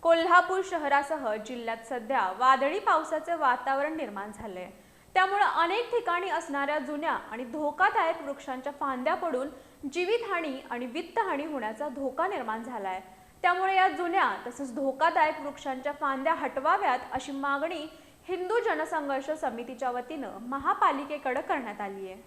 कोल्हापूर शहरासह जिल्ह्यात सध्या वादळी पावसाचे वातावरण निर्माण झाले। त्यामुळे अनेक ठिकाणी असणाऱ्या जुन्या आणि धोकादायक वृक्षांच्या फांद्या पडून जीवितहानी आणि वित्तहानी होण्याचा धोका निर्माण झालाय। त्यामुळे या जुन्या तसेच धोकादायक वृक्षांच्या फांद्या हटवाव्यात अशी मागणी हिंदू जनसंघर्ष समितीच्या वतीने महापालिकेकडे करण्यात आली आहे।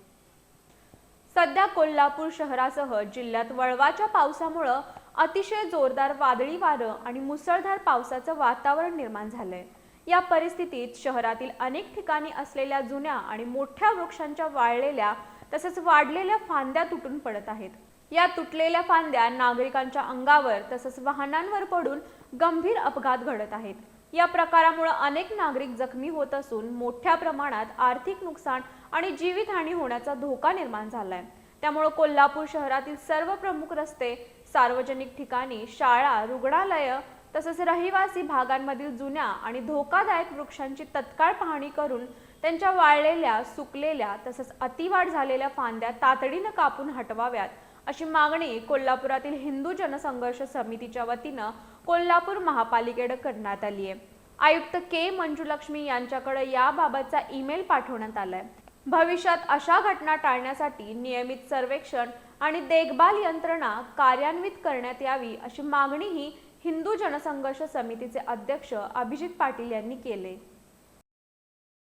सध्या कोल्हापूर शहरासह जिल्ह्यात वळवाच्या पावसामुळे अतिशय जोरदार वादळी वारं आणि मुसळधार पावसाचं वातावरण निर्माण झालंय। या परिस्थितीत शहरातील अनेक ठिकाणी असलेल्या जुन्या आणि मोठ्या वृक्षांच्या वाळलेल्या तसेच वाढलेल्या फांद्या तुटून पडत आहेत। या तुटलेल्या फांद्या नागरिकांच्या अंगावर तसेच वाहनांवर पडून गंभीर अपघात घडत आहेत। या प्रकारामुळे अनेक नागरिक जखमी होत असून मोठ्या प्रमाणात आर्थिक नुकसान आणि जीवितहानी होण्याचा धोका निर्माण झालाय। त्यामुळे कोल्हापूर शहरातील सर्व प्रमुख रस्ते, सार्वजनिक ठिकाणी, शाळा, रुग्णालय तसेच रहिवासी भागांमधील जुन्या आणि धोकादायक वृक्षांची तत्काळ पाहणी करून त्यांच्या वाळलेल्या, सुकलेल्या तसेच अतिवाढ झालेल्या फांद्या तातडीने कापून हटवाव्यात अशी मागणी कोल्हापुरातील हिंदू जनसंघर्ष समितीच्या वतीने कोल्हापूर महापालिकेकडे करण्यात आली आहे। आयुक्त के मंजुलक्ष्मी यांच्याकडे याबाबतचा ईमेल पाठवण्यात आलाय। भविष्यात अशा घटना टाळण्यासाठी नियमित सर्वेक्षण आणि देखभाल यंत्रणा कार्यान्वित करण्यात यावी अशी मागणीही हिंदू जनसंघर्ष समितीचे अध्यक्ष अभिजित पाटील यांनी केली।